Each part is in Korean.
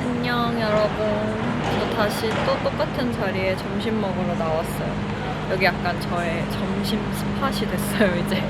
안녕 여러분. 저 다시 또 똑같은 자리에 점심 먹으러 나왔어요. 여기 약간 저의 점심 스팟이 됐어요 이제.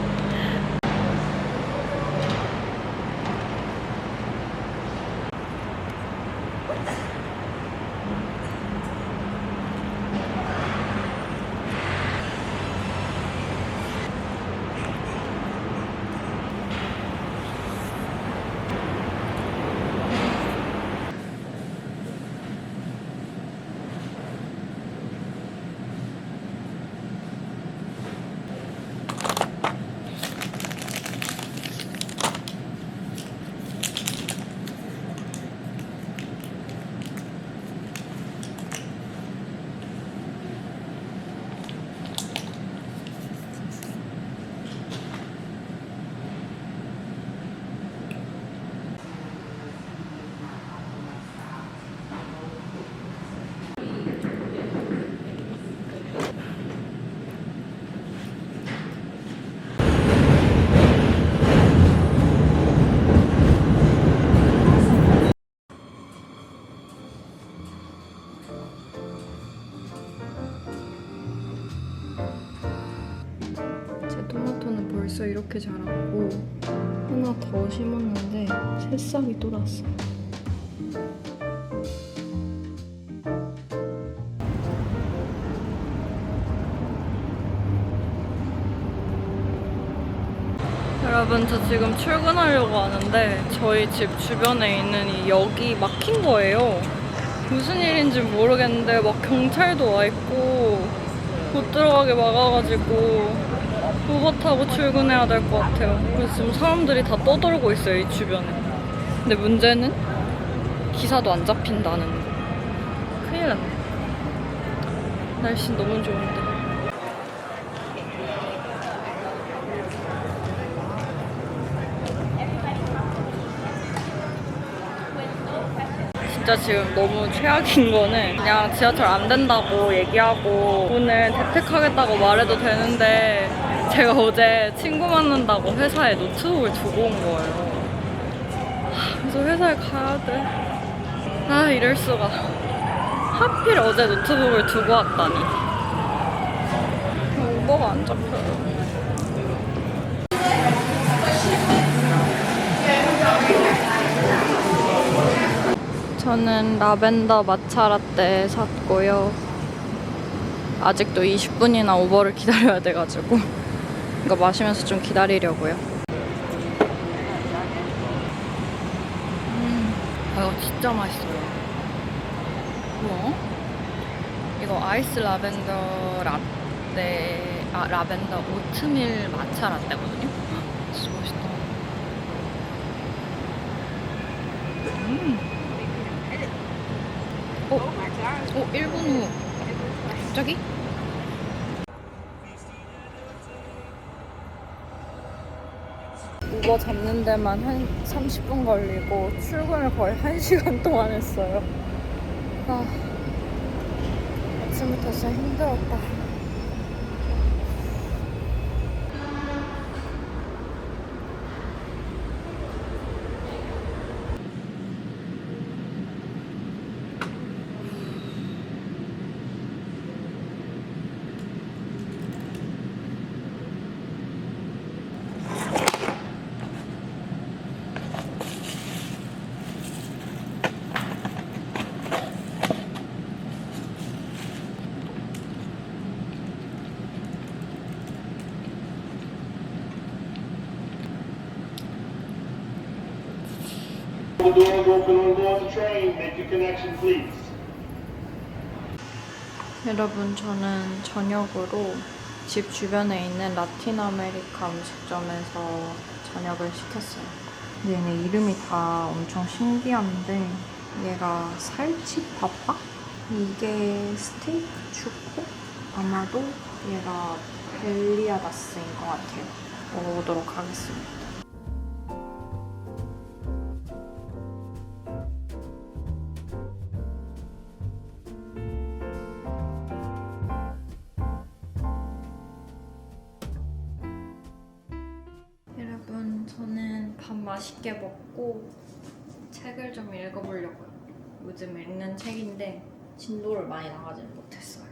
토마토는 벌써 이렇게 자랐고 하나 더 심었는데 새싹이 또 났어. 여러분 저 지금 출근하려고 하는데 저희 집 주변에 있는 이 역이 막힌 거예요. 무슨 일인지 모르겠는데 막 경찰도 와 있고 못 들어가게 막아가지고 우버 타고 출근해야 될 것 같아요. 그래서 지금 사람들이 다 떠돌고 있어요, 이 주변에. 근데 문제는 기사도 안 잡힌다는 거. 큰일 났네. 날씨 너무 좋은데. 진짜 지금 너무 최악인 거는 그냥 지하철 안 된다고 얘기하고 오늘 재택하겠다고 말해도 되는데 제가 어제 친구 만난다고 회사에 노트북을 두고 온 거예요. 그래서 회사에 가야 돼. 아, 이럴 수가. 하필 어제 노트북을 두고 왔다니. 우버가 안 잡혀요. 저는 라벤더 마차 라떼 샀고요. 아직도 20분이나 우버를 기다려야 돼가지고 이거 마시면서 좀 기다리려고요. 이거 진짜 맛있어요. 우와. 이거 아이스 라벤더 라떼, 라벤더 오트밀 마차 라떼거든요. 진짜 맛있다. 어, 1분 후. 갑자기? 우버 잡는 데만 한 30분 걸리고 출근을 거의 1시간 동안 했어요. 아침부터 진짜 힘들었다. The doors open on board the train. Make your connection, please. 여러분, 저는 저녁으로 집 주변에 있는 라틴 아메리카 음식점에서 저녁을 시켰어요. 근데 얘네 이름이 다 엄청 신기한데 얘가 살치파파? 이게 스테이크 추코? 아마도 얘가 벨리아다스인 것 같아요. 먹어보도록 하겠습니다. 저는 밥 맛있게 먹고 책을 좀 읽어보려고요. 요즘 읽는 책인데 진도를 많이 나가지는 못했어요.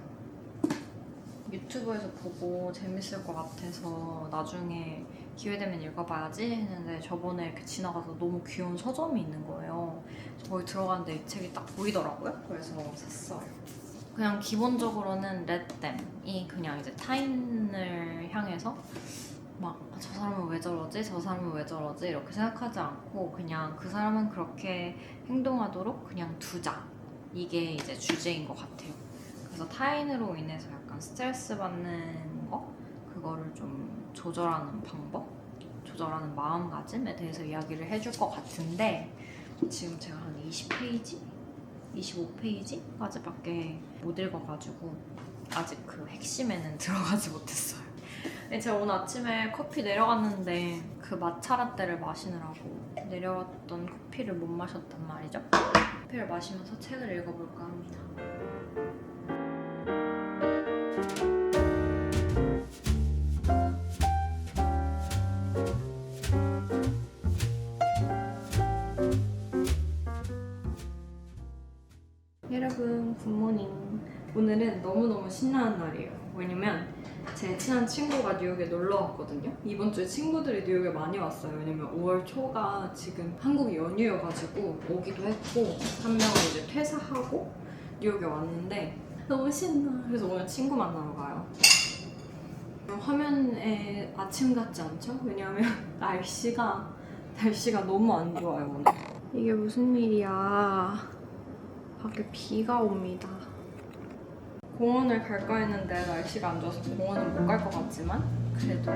유튜브에서 보고 재밌을 것 같아서 나중에 기회되면 읽어봐야지 했는데 저번에 이렇게 지나가서 너무 귀여운 서점이 있는 거예요. 거기 들어갔는데 이 책이 딱 보이더라고요. 그래서 샀어요. 그냥 기본적으로는 렛댐이 그냥 이제 타인을 향해서 막 저 사람은 왜 저러지? 저 사람은 왜 저러지? 이렇게 생각하지 않고 그냥 그 사람은 그렇게 행동하도록 그냥 두자. 이게 이제 주제인 것 같아요. 그래서 타인으로 인해서 약간 스트레스 받는 거? 그거를 좀 조절하는 방법? 조절하는 마음가짐에 대해서 이야기를 해줄 것 같은데 지금 제가 한 20페이지? 25페이지까지밖에 못 읽어가지고 아직 그 핵심에는 들어가지 못했어요. 제가 오늘 아침에 커피 내려갔는데 그 마차 라떼를 마시느라고 내려왔던 커피를 못 마셨단 말이죠. 커피를 마시면서 책을 읽어볼까 합니다. 여러분 굿모닝. 오늘은 너무너무 신나는 날이에요. 왜냐면 제 친한 친구가 뉴욕에 놀러 왔거든요. 이번 주에 친구들이 뉴욕에 많이 왔어요. 왜냐면 5월 초가 지금 한국 연휴여가지고 오기도 했고 한 명은 이제 퇴사하고 뉴욕에 왔는데 너무 신나. 그래서 오늘 친구 만나러 가요. 화면에 아침 같지 않죠? 왜냐면 날씨가 너무 안 좋아요 오늘. 이게 무슨 일이야. 밖에 비가 옵니다. 공원을 갈까 했는데 날씨가 안 좋아서 공원은 못 갈 것 같지만 그래도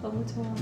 너무 좋아요.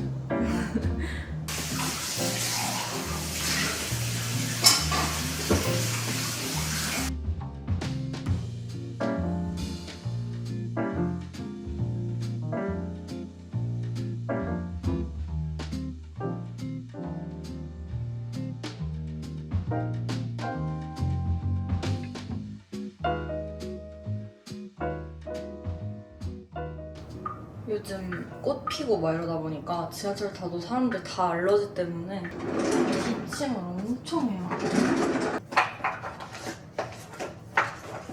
요즘 꽃 피고 막 이러다 보니까 지하철 타도 사람들 다 알러지 때문에 기침을 엄청 해요.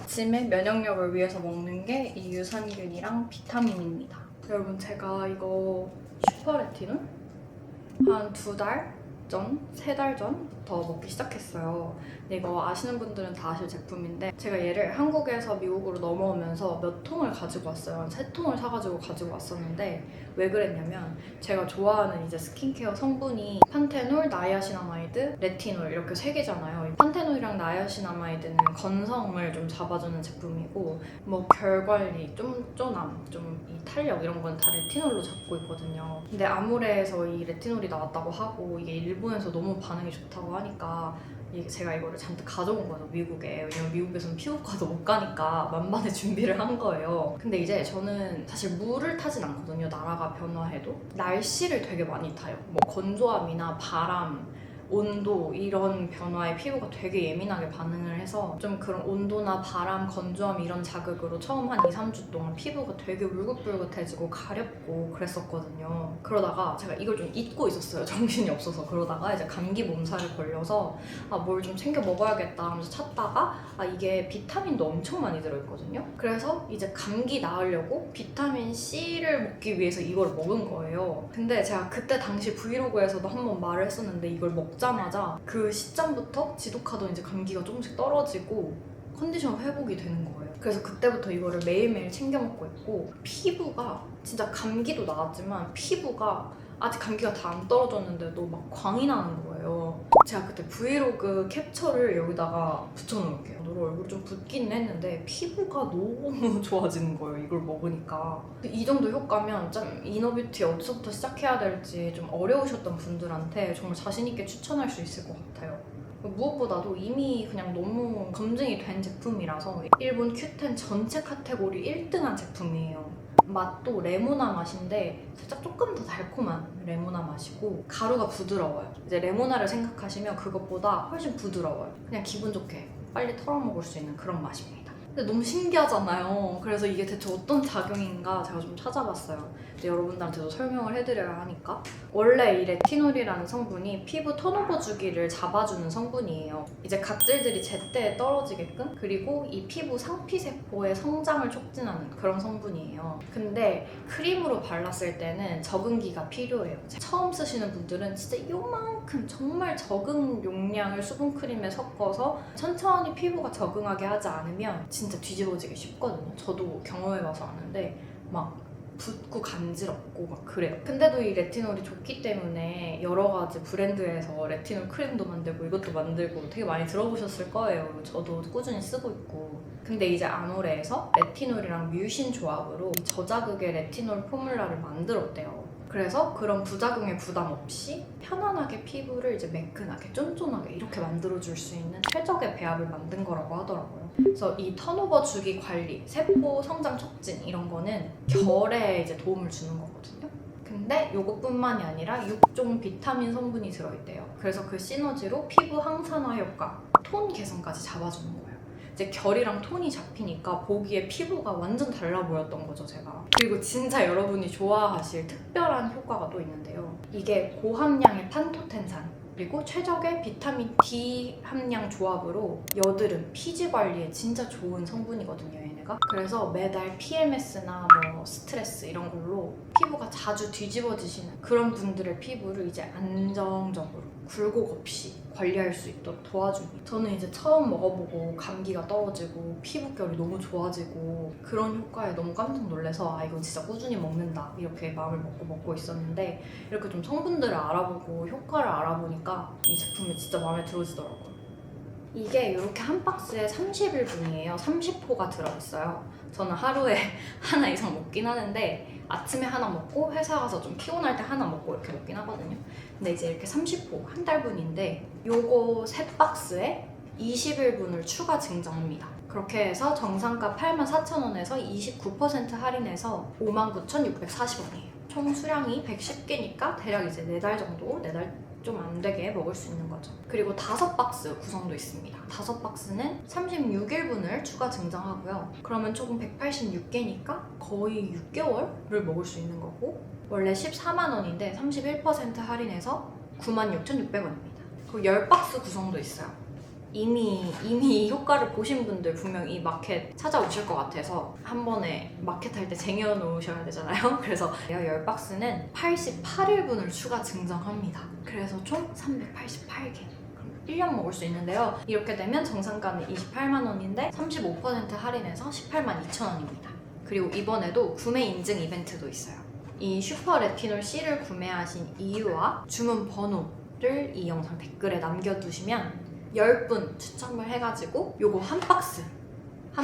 아침에 면역력을 위해서 먹는 게 이 유산균이랑 비타민입니다. 여러분 제가 이거 슈퍼레티놀 한 2달 전? 3달 전부터 먹기 시작했어요. 근데 이거 아시는 분들은 다 아실 제품인데 제가 얘를 한국에서 미국으로 넘어오면서 몇 통을 가지고 왔어요. 한 3통을 사가지고 가지고 왔었는데 왜 그랬냐면 제가 좋아하는 이제 스킨케어 성분이 판테놀, 나이아신아마이드, 레티놀 이렇게 3개잖아요. 판테놀이랑 나이아신아마이드는 건성을 좀 잡아주는 제품이고 뭐 결관리, 쫀쫀함, 좀 이 탄력 이런 건 다 레티놀로 잡고 있거든요. 근데 아무레에서 이 레티놀이 나왔다고 하고 이게 일본에서 너무 반응이 좋다고 하니까 제가 이거를 잔뜩 가져온 거죠, 미국에. 왜냐면 미국에서는 피부과도 못 가니까 만반의 준비를 한 거예요. 근데 이제 저는 사실 물을 타진 않거든요, 나라가 변화해도. 날씨를 되게 많이 타요. 뭐 건조함이나 바람, 온도 이런 변화에 피부가 되게 예민하게 반응을 해서 좀 그런 온도나 바람, 건조함 이런 자극으로 처음 한 2, 3주 동안 피부가 되게 울긋불긋해지고 가렵고 그랬었거든요. 그러다가 제가 이걸 좀 잊고 있었어요. 정신이 없어서. 그러다가 이제 감기 몸살을 걸려서 뭘 좀 챙겨 먹어야겠다 하면서 찾다가 이게 비타민도 엄청 많이 들어있거든요. 그래서 이제 감기 나으려고 비타민 C를 먹기 위해서 이걸 먹은 거예요. 근데 제가 그때 당시 브이로그에서도 한번 말을 했었는데 이걸 먹자마자 그 시점부터 지독하던 이제 감기가 조금씩 떨어지고 컨디션 회복이 되는 거예요. 그래서 그때부터 이거를 매일매일 챙겨 먹고 있고 피부가 진짜 감기도 나았지만 피부가 아직 감기가 다 안 떨어졌는데도 막 광이 나는 거예요. 제가 그때 브이로그 캡처를 여기다가 붙여놓을게요. 얼굴 좀 붓기는 했는데 피부가 너무 좋아지는 거예요, 이걸 먹으니까. 이 정도 효과면 좀 이너뷰티 어디서부터 시작해야 될지 좀 어려우셨던 분들한테 정말 자신있게 추천할 수 있을 것 같아요. 무엇보다도 이미 그냥 너무 검증이 된 제품이라서 일본 Q10 전체 카테고리 1등한 제품이에요. 맛도 레모나 맛인데 살짝 조금 더 달콤한 레모나 맛이고 가루가 부드러워요. 이제 레모나를 생각하시면 그것보다 훨씬 부드러워요. 그냥 기분 좋게 빨리 털어먹을 수 있는 그런 맛입니다. 근데 너무 신기하잖아요. 그래서 이게 대체 어떤 작용인가 제가 좀 찾아봤어요. 이제 여러분들한테도 설명을 해드려야 하니까. 원래 이 레티놀이라는 성분이 피부 턴오버 주기를 잡아주는 성분이에요. 이제 각질들이 제때에 떨어지게끔, 그리고 이 피부 상피세포의 성장을 촉진하는 그런 성분이에요. 근데 크림으로 발랐을 때는 적응기가 필요해요. 처음 쓰시는 분들은 진짜 요만큼 정말 적은 용량을 수분크림에 섞어서 천천히 피부가 적응하게 하지 않으면 진짜 뒤집어지기 쉽거든요. 저도 경험해봐서 아는데 막 붓고 간지럽고 막 그래요. 근데도 이 레티놀이 좋기 때문에 여러 가지 브랜드에서 레티놀 크림도 만들고 이것도 만들고 되게 많이 들어보셨을 거예요. 저도 꾸준히 쓰고 있고. 근데 이제 아모레에서 레티놀이랑 뮤신 조합으로 저자극의 레티놀 포뮬라를 만들었대요. 그래서 그런 부작용에 부담 없이 편안하게 피부를 이제 매끈하게 쫀쫀하게 이렇게 만들어줄 수 있는 최적의 배합을 만든 거라고 하더라고요. 그래서 이 턴오버 주기 관리, 세포 성장 촉진 이런 거는 결에 이제 도움을 주는 거거든요. 근데 이것뿐만이 아니라 6종 비타민 성분이 들어있대요. 그래서 그 시너지로 피부 항산화 효과, 톤 개선까지 잡아주는 거예요. 이제 결이랑 톤이 잡히니까 보기에 피부가 완전 달라 보였던 거죠, 제가. 그리고 진짜 여러분이 좋아하실 특별한 효과가 또 있는데요. 이게 고함량의 판토텐산, 그리고 최적의 비타민 D 함량 조합으로 여드름, 피지 관리에 진짜 좋은 성분이거든요, 얘네가. 그래서 매달 PMS나 뭐 스트레스 이런 걸로 피부가 자주 뒤집어지시는 그런 분들의 피부를 이제 안정적으로 굴곡 없이 관리할 수 있도록 도와줍니다. 저는 이제 처음 먹어보고 감기가 떨어지고 피부결이 너무 좋아지고 그런 효과에 너무 깜짝 놀라서 아 이건 진짜 꾸준히 먹는다 이렇게 마음을 먹고 있었는데 이렇게 좀 성분들을 알아보고 효과를 알아보니까 이 제품이 진짜 마음에 들어지더라고요. 이게 이렇게 한 박스에 31분이에요. 30포가 들어있어요. 저는 하루에 하나 이상 먹긴 하는데 아침에 하나 먹고 회사 가서 좀 피곤할 때 하나 먹고 이렇게 먹긴 하거든요. 근데 이제 이렇게 30포 한 달분인데 요거 3박스에 21분을 추가 증정합니다. 그렇게 해서 정상가 84,000원에서 29% 할인해서 59,640원이에요. 총 수량이 110개니까 대략 이제 4달 정도, 4달 좀 안 되게 먹을 수 있는 거죠. 그리고 5박스 구성도 있습니다. 5박스는 36일분을 추가 증정하고요. 그러면 조금 186개니까 거의 6개월을 먹을 수 있는 거고 원래 14만 원인데 31% 할인해서 96,600원입니다. 그리고 10박스 구성도 있어요. 이미 이 효과를 보신 분들 분명 이 마켓 찾아오실 것 같아서 한 번에 마켓 할 때 쟁여놓으셔야 되잖아요. 그래서 10박스는 88일분을 추가 증정합니다. 그래서 총 388개. 1년 먹을 수 있는데요. 이렇게 되면 정상가는 28만 원인데 35% 할인해서 18만 2천 원입니다. 그리고 이번에도 구매 인증 이벤트도 있어요. 이 슈퍼 레티놀 C를 구매하신 이유와 주문 번호를 이 영상 댓글에 남겨두시면 10분 추첨을 해가지고 요거 한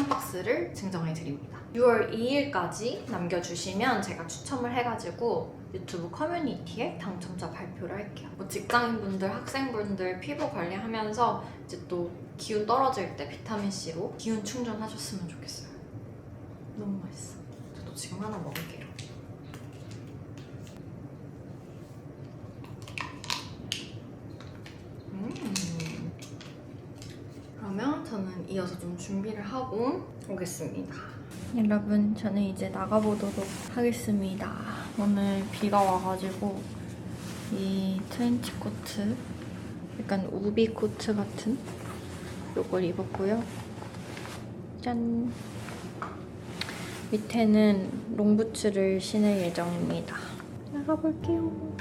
박스를 증정해 드립니다. 6월 2일까지 남겨주시면 제가 추첨을 해가지고 유튜브 커뮤니티에 당첨자 발표를 할게요. 뭐 직장인분들, 학생분들 피부 관리하면서 이제 또 기운 떨어질 때 비타민C로 기운 충전하셨으면 좋겠어요. 너무 맛있어. 저도 지금 하나 먹을게요. 그러면 저는 이어서 좀 준비를 하고 오겠습니다. 여러분, 저는 이제 나가보도록 하겠습니다. 오늘 비가 와가지고 이 트렌치 코트, 약간 우비 코트 같은 요걸 입었고요. 짠! 밑에는 롱부츠를 신을 예정입니다. 나가볼게요.